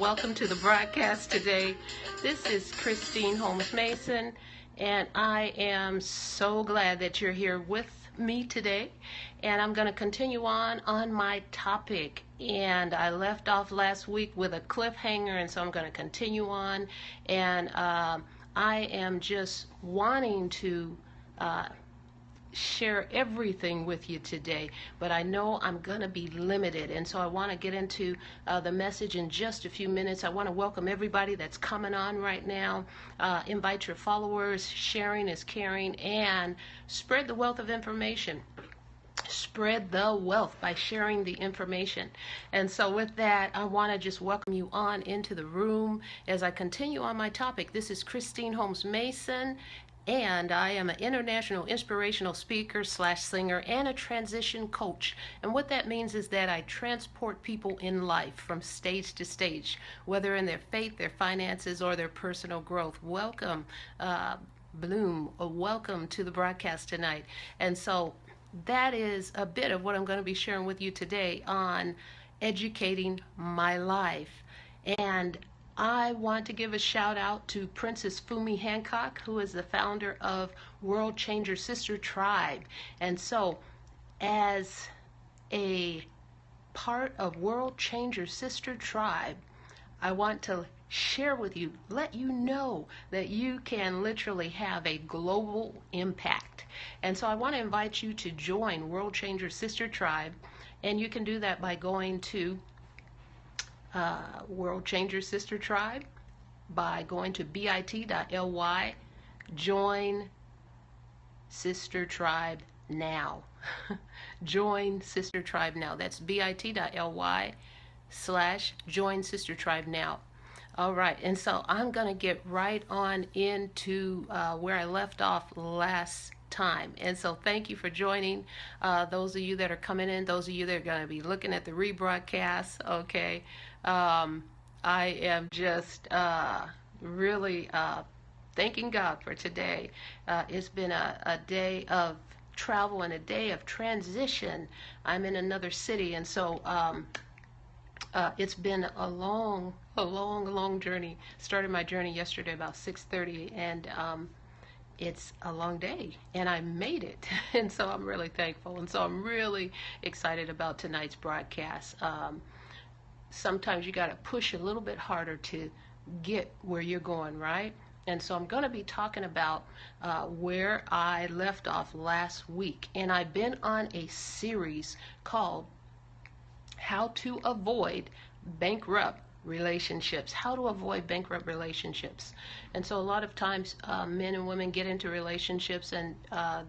welcome to the broadcast today. This is Christine Holmes Mason, and I am so glad that you're here with me today. And I'm going to continue on my topic. And I left off last week with a cliffhanger, and so I'm going to continue on. And I am just wanting to share everything with you today, but I know I'm going to be limited, and so I want to get into the message in just a few minutes. I want to welcome everybody that's coming on right now. Invite your followers. Sharing is caring, and spread the wealth of information. Spread the wealth by sharing the information. And so with that, I want to just welcome you on into the room as I continue on my topic. This is Christine Holmes Mason, and I am an international inspirational speaker / singer and a transition coach. And what that means is that I transport people in life from stage to stage, whether in their faith, their finances, or their personal growth. Welcome, Bloom, or welcome to the broadcast tonight. And so that is a bit of what I'm going to be sharing with you today on educating my life. And I want to give a shout out to Princess Fumi Hancock, who is the founder of World Changer Sister Tribe. And so as a part of World Changer Sister Tribe, I want to share with you, let you know that you can literally have a global impact. And so I want to invite you to join World Changer Sister Tribe, and you can do that by going to World Changer Sister Tribe, by going to bit.ly, join Sister Tribe now. Join Sister Tribe now. That's bit.ly / join Sister Tribe now. All right, and so I'm going to get right on into where I left off last time. And so thank you for joining. Those of you that are coming in, those of you that are going to be looking at the rebroadcast, okay. I am just really thanking God for today. It's been a day of travel and a day of transition. I'm in another city, and so it's been a long journey. Started my journey yesterday about 6:30, and it's a long day, and I made it. And so I'm really thankful, and so I'm really excited about tonight's broadcast. Sometimes you got to push a little bit harder to get where you're going, right? And so I'm going to be talking about where I left off last week, and I've been on a series called How to Avoid Bankrupt Relationships. How to avoid bankrupt relationships. And so a lot of times men and women get into relationships, and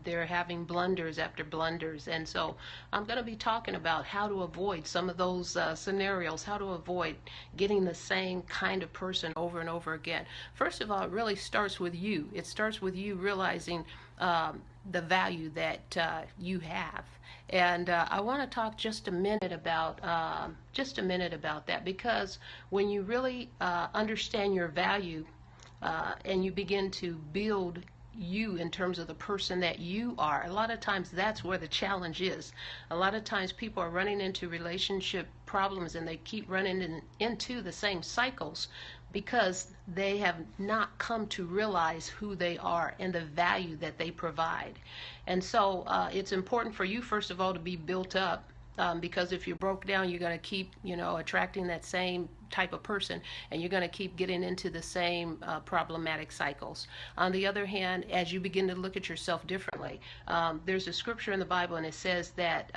they're having blunders after blunders. And so I'm going to be talking about how to avoid some of those scenarios, how to avoid getting the same kind of person over and over again. First of all, it really starts with you. It starts with you realizing the value that you have. And I want to talk just a minute about that, because when you really understand your value and you begin to build you in terms of the person that you are, a lot of times that's where the challenge is. A lot of times people are running into relationship problems, and they keep running into the same cycles because they have not come to realize who they are and the value that they provide. And so it's important for you, first of all, to be built up, because if you're broke down, you're going to keep, attracting that same type of person, and you're going to keep getting into the same problematic cycles. On the other hand, as you begin to look at yourself differently, there's a scripture in the Bible, and it says that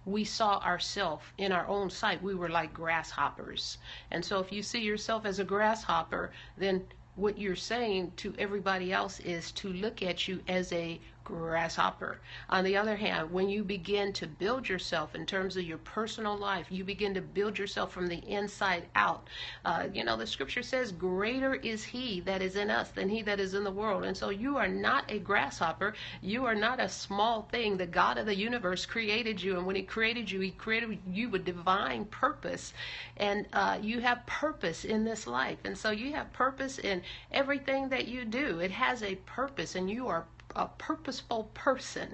we saw ourselves in our own sight. We were like grasshoppers. And so if you see yourself as a grasshopper, then what you're saying to everybody else is to look at you as a grasshopper. On the other hand, when you begin to build yourself in terms of your personal life, you begin to build yourself from the inside out. The scripture says, greater is he that is in us than he that is in the world. And so you are not a grasshopper. You are not a small thing. The God of the universe created you, and when he created you with divine purpose. And you have purpose in this life. And so you have purpose in everything that you do. It has a purpose, and you are a purposeful person.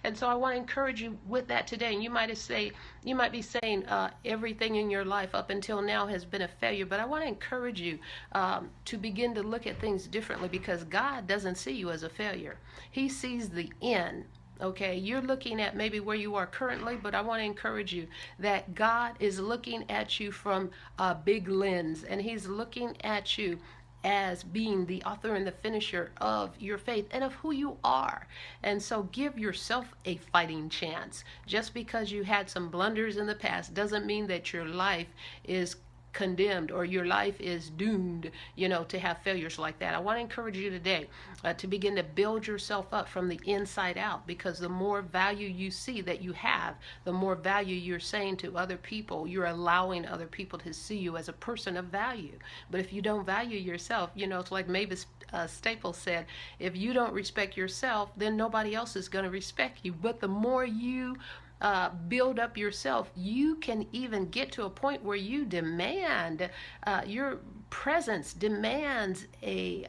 And so I want to encourage you with that today. And you might be saying everything in your life up until now has been a failure, but I want to encourage you to begin to look at things differently, because God doesn't see you as a failure. He sees the end. Okay, you're looking at maybe where you are currently, but I want to encourage you that God is looking at you from a big lens, and He's looking at you as being the author and the finisher of your faith and of who you are. And so give yourself a fighting chance. Just because you had some blunders in the past doesn't mean that your life is condemned or your life is doomed, to have failures like that. I want to encourage you today to begin to build yourself up from the inside out, because the more value you see that you have, the more value you're saying to other people. You're allowing other people to see you as a person of value. But if you don't value yourself, it's like Mavis Staples said, if you don't respect yourself, then nobody else is going to respect you. But the more you build up yourself, you can even get to a point where you demand, your presence demands a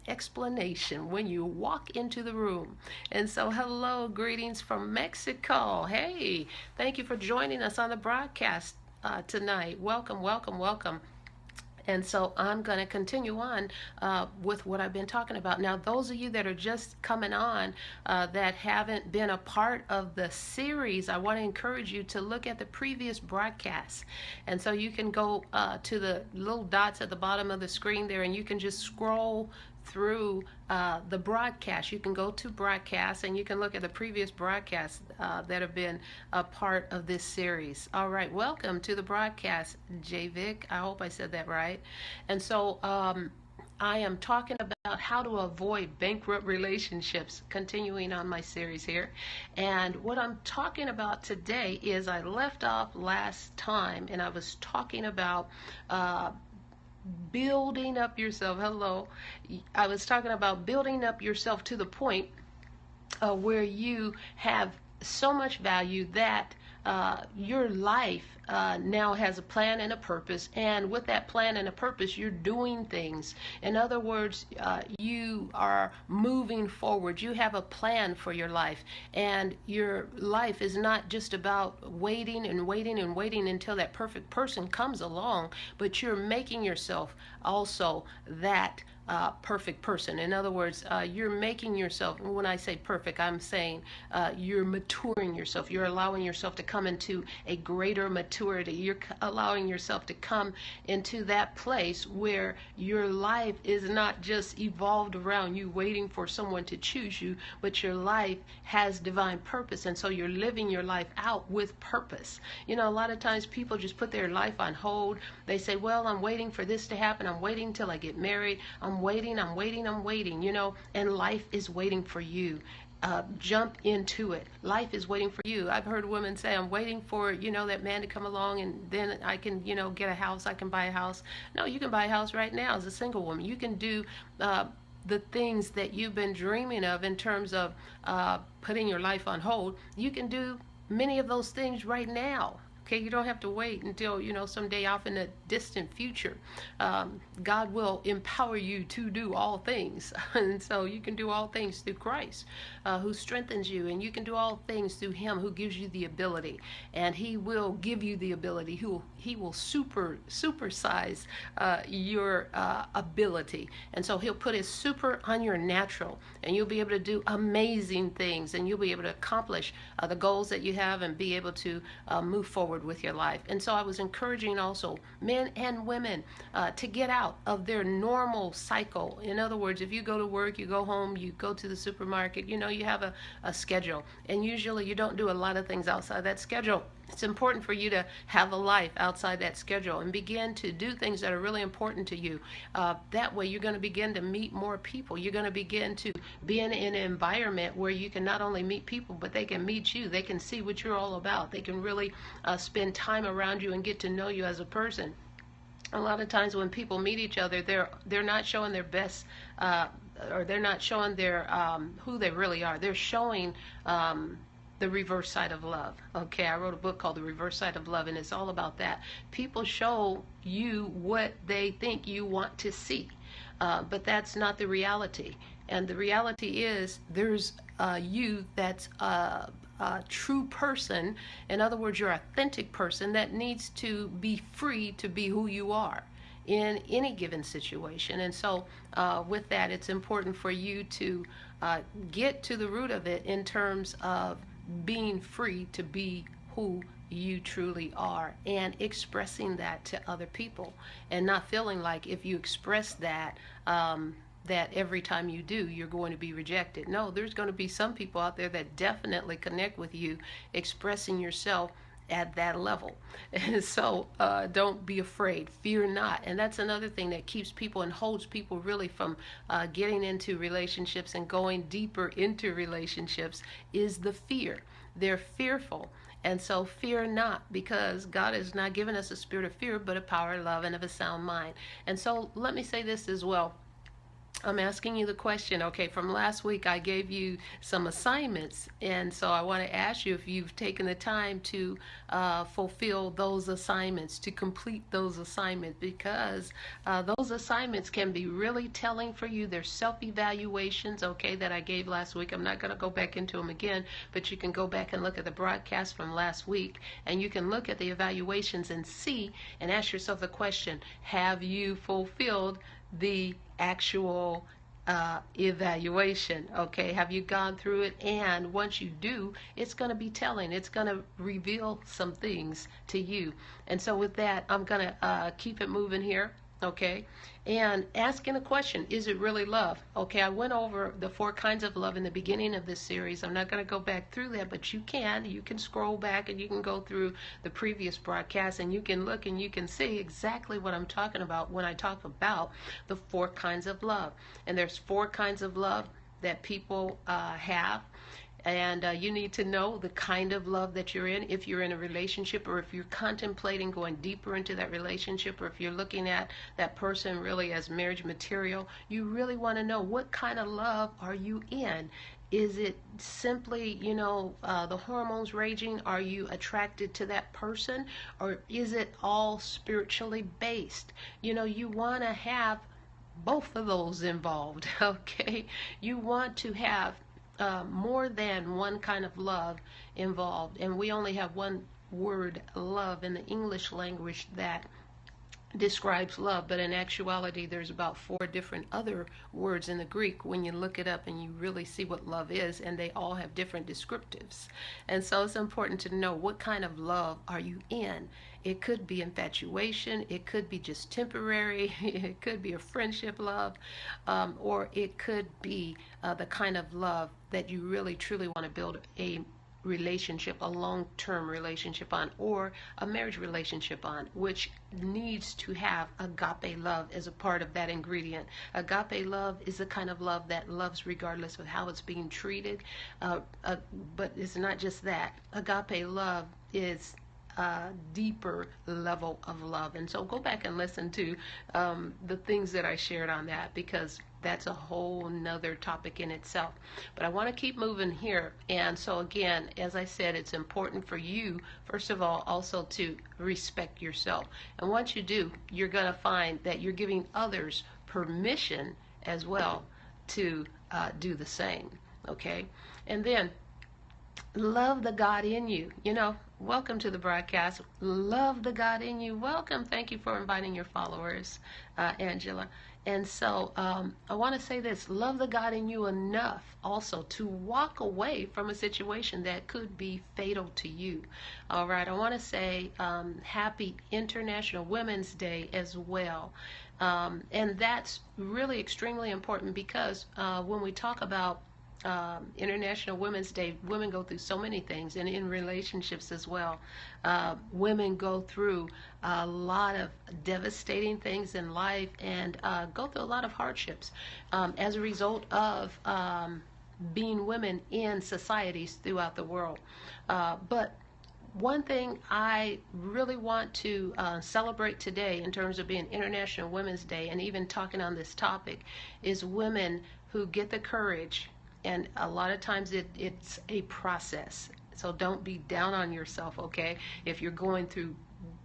explanation when you walk into the room. And so hello, greetings from Mexico. Hey, thank you for joining us on the broadcast tonight. Welcome, welcome, welcome. And so I'm going to continue on with what I've been talking about. Now, those of you that are just coming on that haven't been a part of the series, I want to encourage you to look at the previous broadcasts. And so you can go to the little dots at the bottom of the screen there, and you can just scroll through the broadcast. You can go to broadcasts and you can look at the previous broadcasts that have been a part of this series. All right, welcome to the broadcast, JVic. I hope I said that right. And so I am talking about how to avoid bankrupt relationships, continuing on my series here. And what I'm talking about today is, I left off last time and I was talking about building up yourself. Hello. I was talking about building up yourself to the point where you have so much value that your life now has a plan and a purpose, and with that plan and a purpose, you're doing things. In other words, you are moving forward. You have a plan for your life, and your life is not just about waiting and waiting and waiting until that perfect person comes along, but you're making yourself also that perfect person. In other words, you're making yourself, when I say perfect, I'm saying you're maturing yourself. You're allowing yourself to come into a greater maturity. You're allowing yourself to come into that place where your life is not just evolved around you waiting for someone to choose you, but your life has divine purpose. And so you're living your life out with purpose. A lot of times people just put their life on hold. They say, well, I'm waiting for this to happen. I'm waiting till I get married. I'm waiting, and life is waiting for you. Jump into it. Life is waiting for you. I've heard women say, I'm waiting for, that man to come along and then I can, get a house. I can buy a house. No, you can buy a house right now as a single woman. You can do the things that you've been dreaming of in terms of putting your life on hold. You can do many of those things right now. Okay, you don't have to wait until, someday off in the distant future. God will empower you to do all things. And so you can do all things through Christ, who strengthens you. And you can do all things through Him who gives you the ability. And He will give you the ability. He will supersize your ability. And so He'll put His super on your natural. And you'll be able to do amazing things. And you'll be able to accomplish the goals that you have and be able to move forward with your life. And so I was encouraging also men and women to get out of their normal cycle. In other words, if you go to work, you go home, you go to the supermarket, you have a schedule, and usually you don't do a lot of things outside that schedule. It's important for you to have a life outside that schedule and begin to do things that are really important to you. That way you're going to begin to meet more people. You're going to begin to be in an environment where you can not only meet people, but they can meet you. They can see what you're all about. They can really spend time around you and get to know you as a person. A lot of times when people meet each other, they're not showing their best, or they're not showing their who they really are. They're showing the reverse side of love. Okay, I wrote a book called The Reverse Side of Love, and it's all about that. People show you what they think you want to see. But that's not the reality. And the reality is there's you that's a true person. In other words, your authentic person that needs to be free to be who you are in any given situation. And so, with that, it's important for you to get to the root of it in terms of being free to be who you truly are and expressing that to other people, and not feeling like if you express that, that every time you do, you're going to be rejected. No, there's going to be some people out there that definitely connect with you expressing yourself at that level. And so don't be afraid, fear not. And that's another thing that keeps people and holds people really from getting into relationships and going deeper into relationships is the fear. They're fearful. And so fear not, because God has not given us a spirit of fear, but a power, love, and of a sound mind. And so let me say this as well. I'm asking you the question, okay, from last week I gave you some assignments, and so I want to ask you if you've taken the time to fulfill those assignments, to complete those assignments, because those assignments can be really telling for you. They're self-evaluations, okay, that I gave last week. I'm not going to go back into them again, but you can go back and look at the broadcast from last week, and you can look at the evaluations and see and ask yourself the question, have you fulfilled the actual evaluation? Okay, have you gone through it? And once you do, it's going to be telling. It's going to reveal some things to you. And so with that, I'm going to keep it moving here. Okay, and asking a question, is it really love? Okay, I went over the 4 kinds of love in the beginning of this series. I'm not going to go back through that, but you can scroll back and you can go through the previous broadcasts and you can look and you can see exactly what I'm talking about when I talk about the 4 kinds of love. And there's 4 kinds of love that people have. And you need to know the kind of love that you're in, if you're in a relationship, or if you're contemplating going deeper into that relationship, or if you're looking at that person really as marriage material. You really want to know, what kind of love are you in? Is it simply, the hormones raging? Are you attracted to that person? Or is it all spiritually based? You want to have both of those involved, okay? You want to have more than one kind of love involved. And we only have one word, love, in the English language that describes love, but in actuality there's about 4 different other words in the Greek when you look it up and you really see what love is, and they all have different descriptives. And so it's important to know, what kind of love are you in? It could be infatuation, it could be just temporary, it could be a friendship love, or it could be the kind of love that you really truly want to build a relationship, a long-term relationship on, or a marriage relationship on, which needs to have agape love as a part of that ingredient. Agape love is the kind of love that loves regardless of how it's being treated, but it's not just that. Agape love is a deeper level of love. And so go back and listen to the things that I shared on that, because that's a whole nother topic in itself. But I want to keep moving here. And so again, as I said, it's important for you, first of all, also to respect yourself. And once you do, you're going to find that you're giving others permission as well to do the same. Okay? And then love the God in you. Welcome to the broadcast. Love the God in you. Welcome. Thank you for inviting your followers, Angela. And so I want to say this: love the God in you enough also to walk away from a situation that could be fatal to you. All right. I want to say happy International Women's Day as well. And that's really extremely important, because when we talk about International Women's Day, women go through so many things, and in relationships as well. Women go through a lot of devastating things in life, and go through a lot of hardships as a result of being women in societies throughout the world. But one thing I really want to celebrate today in terms of being International Women's Day, and even talking on this topic, is women who get the courage. And a lot of times it's a process. So don't be down on yourself, okay, if you're going through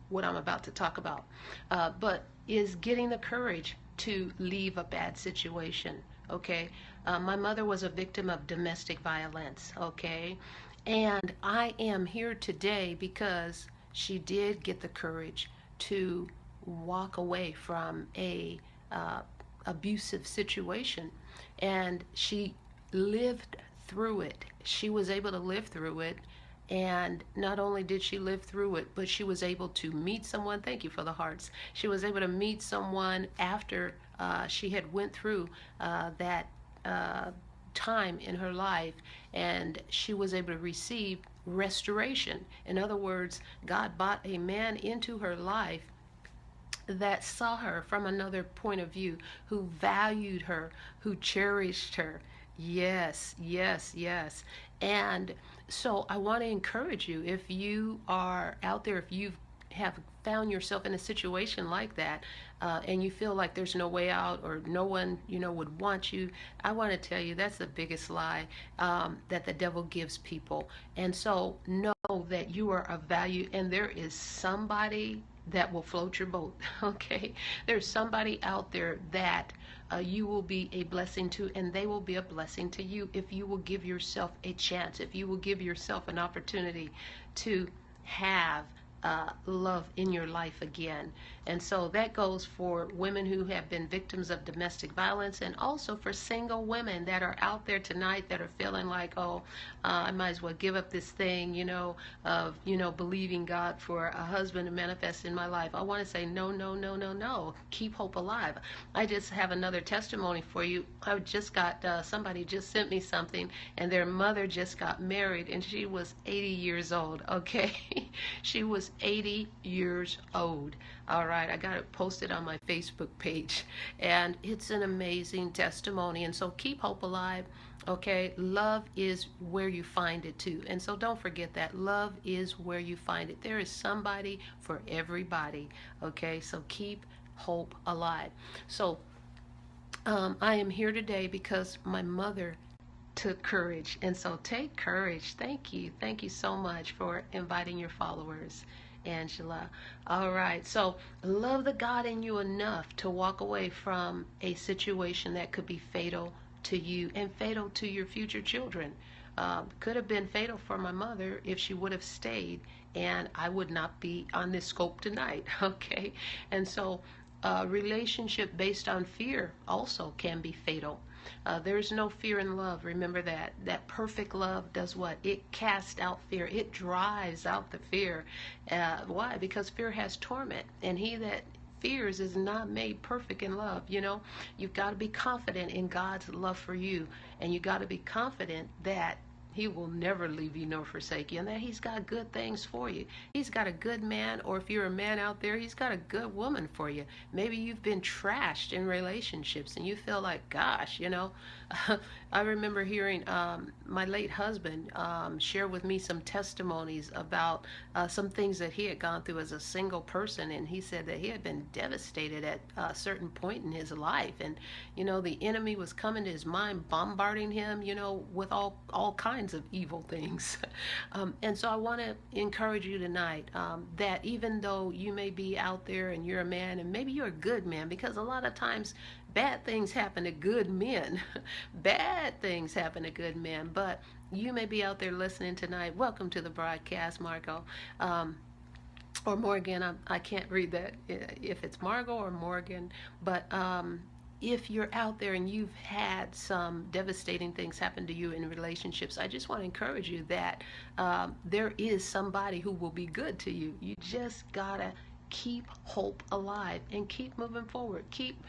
what I'm about to talk about. But is getting the courage to leave a bad situation. Okay, my mother was a victim of domestic violence. Okay, and I am here today because she did get the courage to walk away from a abusive situation, and she lived through it. She was able to live through it, and not only did she live through it, but she was able to meet someone. Thank you for the hearts. She was able to meet someone after she had went through that time in her life, and she was able to receive restoration. In other words, God brought a man into her life that saw her from another point of view, who valued her, who cherished her. Yes, yes, yes. And so I want to encourage you, if you are out there, if you have found yourself in a situation like that, and you feel like there's no way out, or no one, would want you, I want to tell you that's the biggest lie that the devil gives people. And so know that you are of value, and there is somebody that will float your boat. Okay, there's somebody out there that you will be a blessing to, and they will be a blessing to you if you will give yourself a chance, if you will give yourself an opportunity to have love in your life again. And so that goes for women who have been victims of domestic violence, and also for single women that are out there tonight that are feeling like, oh, I might as well give up this thing, of, believing God for a husband to manifest in my life. I want to say, no, no, no, no, no. Keep hope alive. I just have another testimony for you. I just got, somebody just sent me something, and their mother just got married, and she was 80 years old, okay? She was 80 years old. All right, I got it posted on my Facebook page, and it's an amazing testimony. And so keep hope alive. Okay, love is where you find it too. And so don't forget that love is where you find it. There is somebody for everybody. Okay, so keep hope alive. So I am here today because my mother took courage. And so take courage. Thank you. Thank you so much for inviting your followers, Angela. All right. So love the God in you enough to walk away from a situation that could be fatal to you and fatal to your future children. Could have been fatal for my mother if she would have stayed, and I would not be on this scope tonight. Okay. And so relationship based on fear also can be fatal. There's no fear in love. Remember that. That perfect love does what? It casts out fear. It drives out the fear. Why? Because fear has torment, and he that fears is not made perfect in love. You've got to be confident in God's love for you, and you got to be confident that he will never leave you nor forsake you, and that he's got good things for you. He's got a good man, or if you're a man out there, he's got a good woman for you. Maybe you've been trashed in relationships and you feel like, gosh, I remember hearing my late husband share with me some testimonies about some things that he had gone through as a single person, and he said that he had been devastated at a certain point in his life, and the enemy was coming to his mind, bombarding him with all kinds of evil things. And so I want to encourage you tonight that even though you may be out there and you're a man, and maybe you're a good man, because a lot of times bad things happen to good men. Bad things happen to good men. But you may be out there listening tonight. Welcome to the broadcast, Margot. Or Morgan. I can't read that if it's Margot or Morgan. But if you're out there and you've had some devastating things happen to you in relationships, I just want to encourage you that there is somebody who will be good to you. You just gotta keep hope alive and keep moving forward. Keep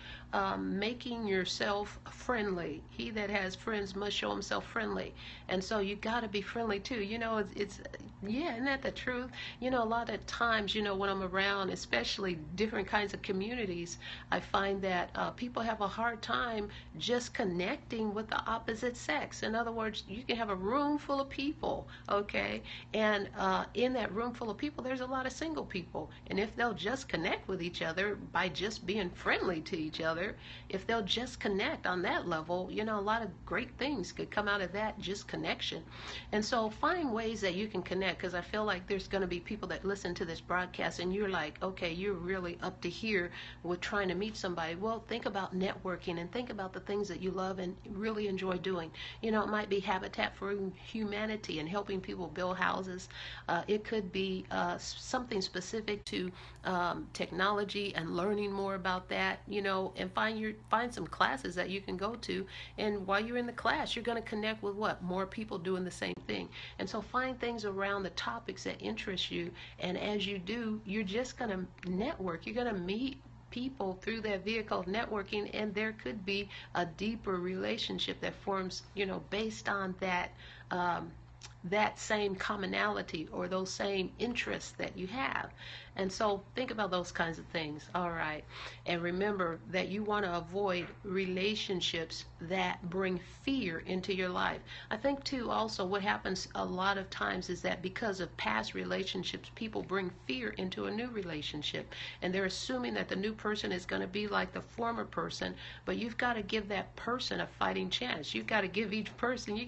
making yourself friendly. He that has friends must show himself friendly. And so you got to be friendly too. It's yeah, isn't that the truth? A lot of times, when I'm around, especially different kinds of communities, I find that people have a hard time just connecting with the opposite sex. In other words, you can have a room full of people, okay? And in that room full of people, there's a lot of single people. And if they'll they'll just connect with each other by just being friendly to each other, if they'll just connect on that level, a lot of great things could come out of that just connection. And so find ways that you can connect, because I feel like there's going to be people that listen to this broadcast and you're like, okay, you're really up to here with trying to meet somebody. Well, think about networking and think about the things that you love and really enjoy doing. It might be Habitat for Humanity and helping people build houses. It could be something specific to technology and learning more about that, and find some classes that you can go to. And while you're in the class, you're going to connect with more people doing the same thing. And so find things around the topics that interest you. And as you do, you're just going to network. You're going to meet people through that vehicle of networking, and there could be a deeper relationship that forms, based on that same commonality or those same interests that you have. And so think about those kinds of things. All right. And remember that you want to avoid relationships that bring fear into your life. I think too also what happens a lot of times is that because of past relationships, people bring fear into a new relationship, and they're assuming that the new person is going to be like the former person. But you've got to give that person a fighting chance. You've got to give each person, you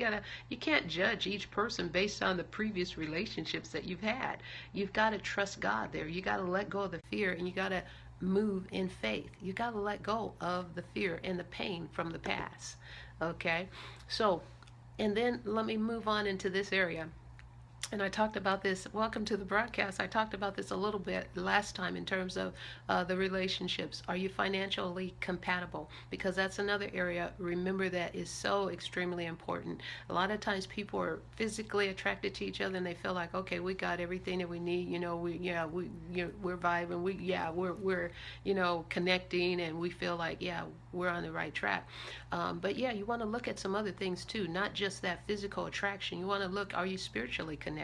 can't judge each person based on the previous relationships that you've had. You've got to trust God there. You got to let go of the fear, and you got to move in faith. You got to let go of the fear and the pain from the past. Okay? So, and then let me move on into this area. And I talked about this, welcome to the broadcast, I talked about this a little bit last time in terms of the relationships. Are you financially compatible? Because that's another area, remember, that is so extremely important. A lot of times people are physically attracted to each other and they feel like, okay, we got everything that we need, we're vibing, we're connecting, and we feel like, we're on the right track. But you want to look at some other things too, not just that physical attraction. You want to look, are you spiritually connected?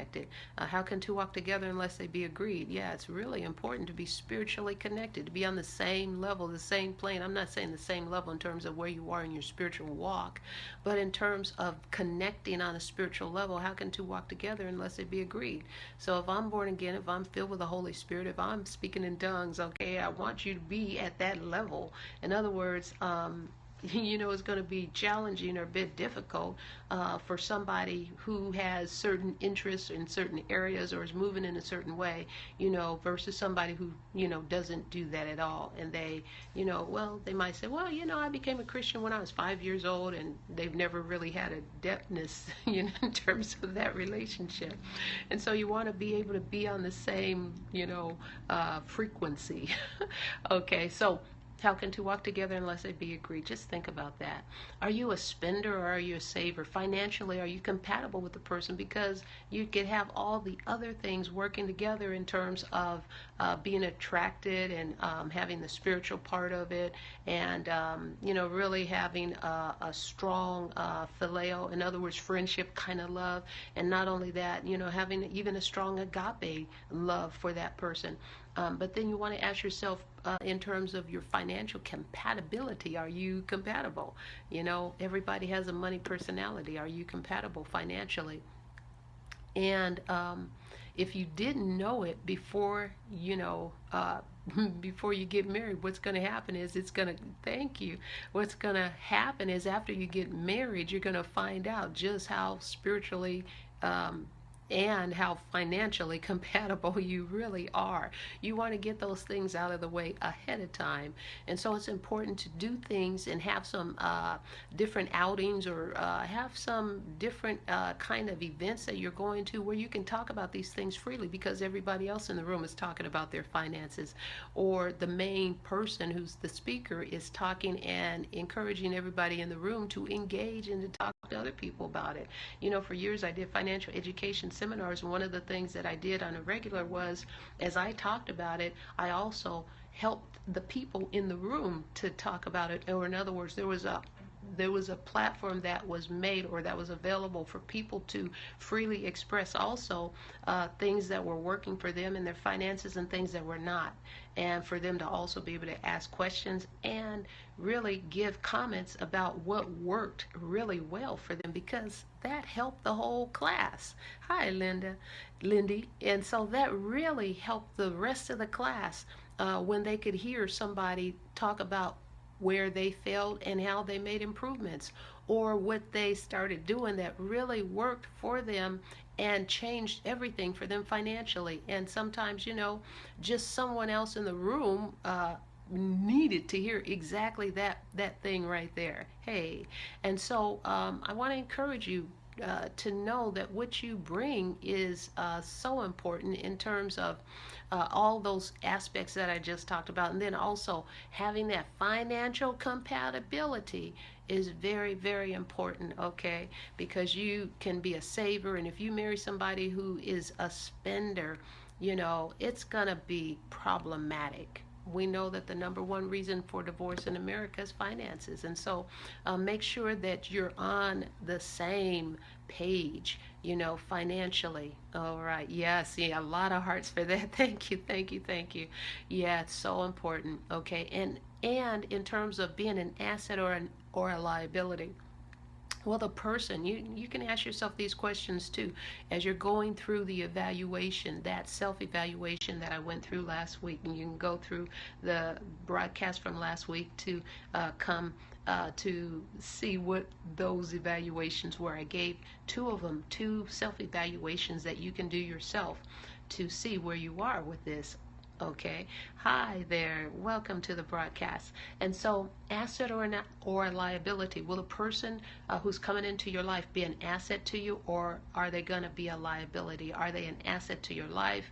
How can two walk together unless they be agreed? It's really important to be spiritually connected, to be on the same level, the same plane. I'm not saying the same level in terms of where you are in your spiritual walk, but in terms of connecting on a spiritual level, how can two walk together unless they be agreed? So if I'm born again, if I'm filled with the Holy Spirit, if I'm speaking in tongues, okay, I want you to be at that level. In other words, it's going to be challenging or a bit difficult for somebody who has certain interests in certain areas or is moving in a certain way, versus somebody who, doesn't do that at all. And they, they might say, well, I became a Christian when I was 5 years old, and they've never really had a depthness, in terms of that relationship. And so you want to be able to be on the same, frequency. Okay, so how can two walk together unless they be agreed? Just think about that. Are you a spender or are you a saver? Financially, are you compatible with the person? Because you could have all the other things working together in terms of being attracted and having the spiritual part of it, and really having a strong phileo, in other words, friendship kind of love, and not only that, having even a strong agape love for that person. But then you want to ask yourself, in terms of your financial compatibility, are you compatible? Everybody has a money personality. Are you compatible financially? And if you didn't know it before, before you get married, what's going to happen is what's going to happen is after you get married, you're going to find out just how spiritually and how financially compatible you really are. You want to get those things out of the way ahead of time. And so it's important to do things and have some different outings, or have some different kind of events that you're going to where you can talk about these things freely, because everybody else in the room is talking about their finances, or the main person who's the speaker is talking and encouraging everybody in the room to engage and to talk to other people about it. For years I did financial education seminars, and one of the things that I did on a regular was, as I talked about it, I also helped the people in the room to talk about it. Or in other words, there was there was a platform that was made or that was available for people to freely express also things that were working for them in their finances and things that were not, and for them to also be able to ask questions and really give comments about what worked really well for them, because that helped the whole class. Hi, Lindy. And so that really helped the rest of the class when they could hear somebody talk about where they failed and how they made improvements, or what they started doing that really worked for them and changed everything for them financially. And sometimes, just someone else in the room needed to hear exactly that thing right there. Hey, and so I want to encourage you to know that what you bring is so important in terms of all those aspects that I just talked about. And then also having that financial compatibility is very, very important, okay? Because you can be a saver, and if you marry somebody who is a spender, it's going to be problematic. We know that the number one reason for divorce in America is finances. And so make sure that you're on the same page, financially. All right. Yeah, see, a lot of hearts for that. Thank you, thank you, thank you. Yeah, it's so important. Okay. And in terms of being an asset or a liability. Well, the person, you can ask yourself these questions too as you're going through the evaluation, that self-evaluation that I went through last week. And you can go through the broadcast from last week to come to see what those evaluations were. I gave two of them, two self-evaluations that you can do yourself to see where you are with this. Okay. Hi there. Welcome to the broadcast. And so, asset or a liability. Will a person who's coming into your life be an asset to you, or are they going to be a liability? Are they an asset to your life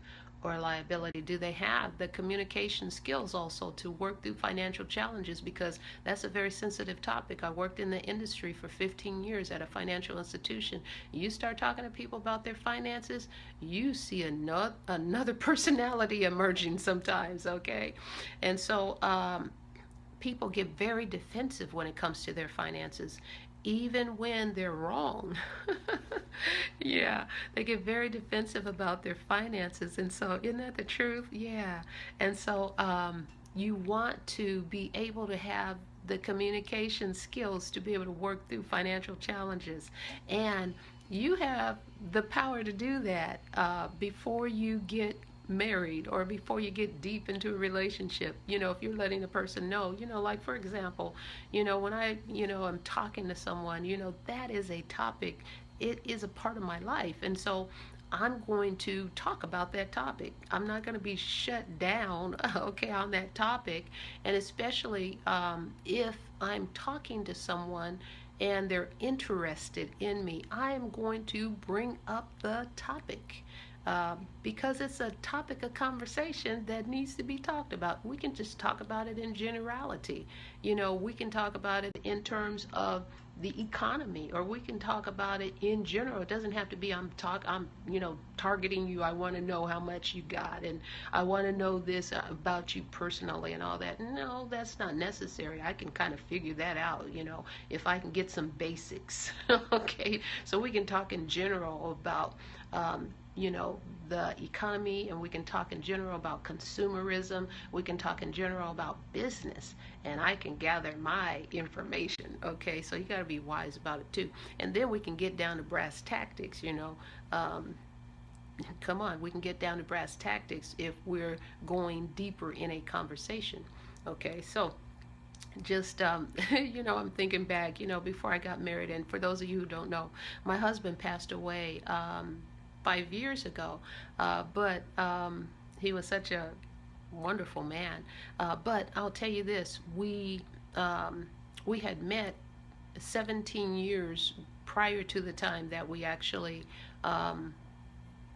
or a liability? Do they have the communication skills also to work through financial challenges? Because that's a very sensitive topic. I worked in the industry for 15 years at a financial institution. You start talking to people about their finances, you see another personality emerging sometimes, okay? And so people get very defensive when it comes to their finances, even when they're wrong. Yeah, they get very defensive about their finances. And so, isn't that the truth? Yeah. And so you want to be able to have the communication skills to be able to work through financial challenges. And you have the power to do that before you get married or before you get deep into a relationship. If you're letting a person know, like for example, when I'm talking to someone, that is a topic, it is a part of my life. And so I'm going to talk about that topic. I'm not going to be shut down, okay, on that topic. And especially if I'm talking to someone and they're interested in me, I am going to bring up the topic. Because it's a topic of conversation that needs to be talked about. We can just talk about it in generality. We can talk about it in terms of the economy, or we can talk about it in general. It doesn't have to be I'm targeting you. I want to know how much you got, and I want to know this about you personally and all that. No, that's not necessary. I can kind of figure that out, if I can get some basics. Okay, so we can talk in general about the economy, and we can talk in general about consumerism. We can talk in general about business, and I can gather my information. Okay, so you got to be wise about it too. And then we can get down to brass tactics. Come on, we can get down to brass tactics if we're going deeper in a conversation. Okay, so just I'm thinking back, before I got married. And for those of you who don't know, my husband passed away 5 years ago, but he was such a wonderful man. But I'll tell you this, we had met 17 years prior to the time that we actually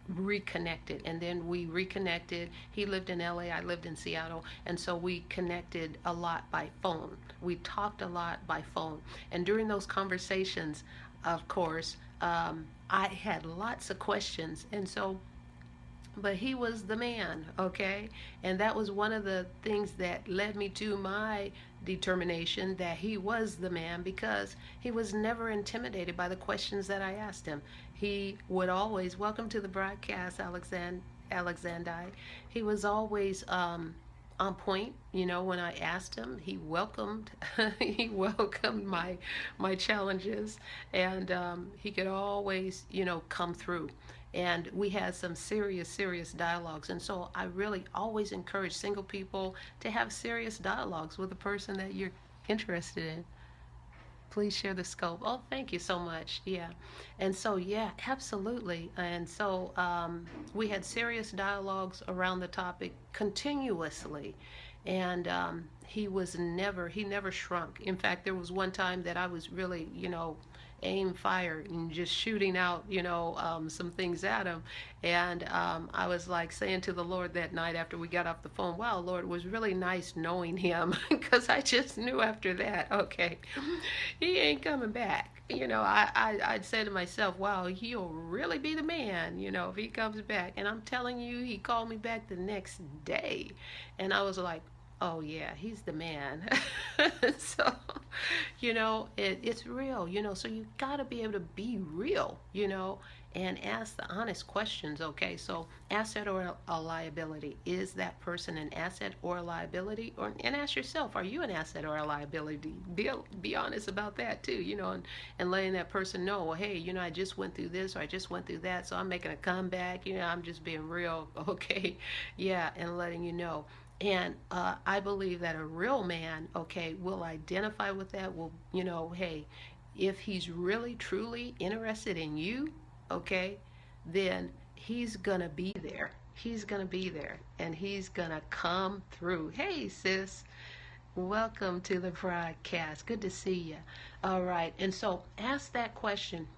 reconnected. And then we reconnected. He lived in LA, I lived in Seattle, and so we connected a lot by phone. We talked a lot by phone. And during those conversations, of course, I had lots of questions, and so, but he was the man, okay? And that was one of the things that led me to my determination that he was the man, because he was never intimidated by the questions that I asked him. He would always, welcome to the broadcast, Alexandai. He was always on point. When I asked him, he welcomed he welcomed my challenges, and he could always come through. And we had some serious dialogues. And so I really always encourage single people to have serious dialogues with the person that you're interested in. Please share the scope. Oh, thank you so much. Yeah. And so, yeah, absolutely. And so we had serious dialogues around the topic continuously. And he never shrunk. In fact, there was one time that I was really, aim fire and just shooting out some things at him. And I was like saying to the Lord that night after we got off the phone, wow, Lord, it was really nice knowing him, because I just knew after that, okay, he ain't coming back. I'd say to myself, wow, he'll really be the man, if he comes back. And I'm telling you, he called me back the next day, and I was like, oh yeah, he's the man. So, it's real, so you got to be able to be real, and ask the honest questions. Okay, so asset or a liability. Is that person an asset or a liability? And ask yourself, are you an asset or a liability? Be honest about that too, and letting that person know, well, hey, I just went through this, or I just went through that, so I'm making a comeback, I'm just being real. Okay, yeah, and letting you know. And I believe that a real man, okay, will identify with that, will, hey, if he's really, truly interested in you, okay, then he's going to be there. He's going to be there, and he's going to come through. Hey, sis, welcome to the broadcast. Good to see you. All right, and so ask that question.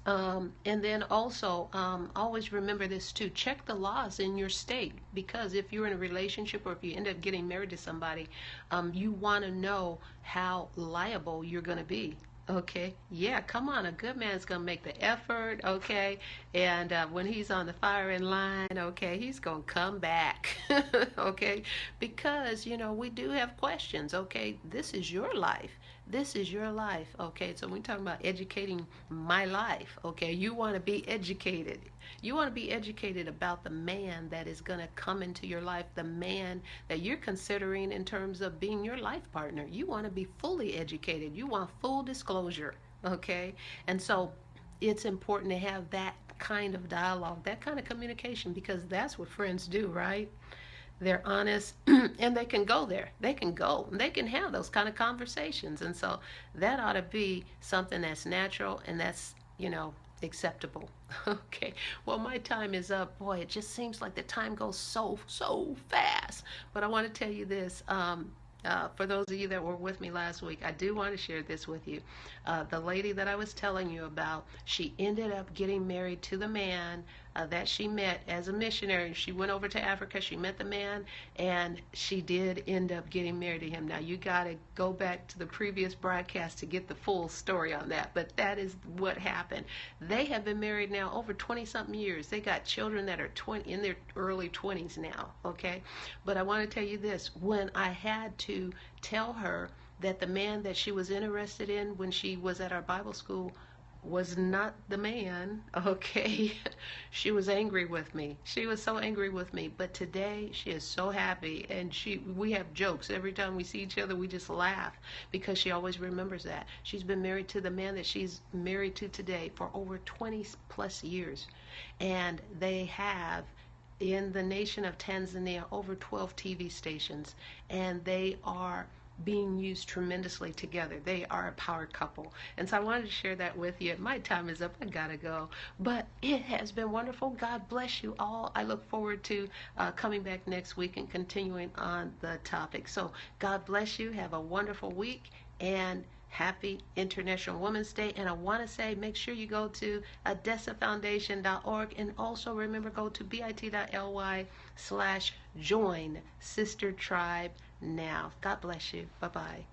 And then also, always remember this too. Check the laws in your state, because if you're in a relationship or if you end up getting married to somebody, you want to know how liable you're going to be. Okay, yeah, come on. A good man's going to make the effort, okay? And when he's on the firing line, okay, he's going to come back, okay? Because, we do have questions, okay? This is your life. This is your life, okay? So we're talking about educating my life, okay? You want to be educated. You want to be educated about the man that is going to come into your life, the man that you're considering in terms of being your life partner. You want to be fully educated. You want full disclosure, okay? And so it's important to have that kind of dialogue, that kind of communication, because that's what friends do, right? They're honest, and they can go there. They can go. They can have those kind of conversations. And so that ought to be something that's natural and that's, acceptable. Okay. Well, my time is up. Boy, it just seems like the time goes so fast. But I want to tell you this. For those of you that were with me last week, I do want to share this with you. The lady that I was telling you about, she ended up getting married to the man that she met as a missionary. She went over to Africa, she met the man, and she did end up getting married to him. Now, you got to go back to the previous broadcast to get the full story on that, but that is what happened. They have been married now over 20-something years. They got children that are in their early 20s now, okay? But I want to tell you this. When I had to tell her that the man that she was interested in when she was at our Bible school was not the man, okay, she was angry with me. She was so angry with me. But today she is so happy, and we have jokes every time we see each other. We just laugh because she always remembers that she's been married to the man that she's married to today for over 20 plus years, and they have in the nation of Tanzania over 12 TV stations, and they are being used tremendously together. They are a power couple. And so I wanted to share that with you. My time is up. I gotta go. But it has been wonderful. God bless you all. I look forward to coming back next week and continuing on the topic. So God bless you. Have a wonderful week, and happy International Women's Day. And I want to say, make sure you go to AdessaFoundation.org, and also remember, go to bit.ly/join Sister Tribe now. God bless you. Bye-bye.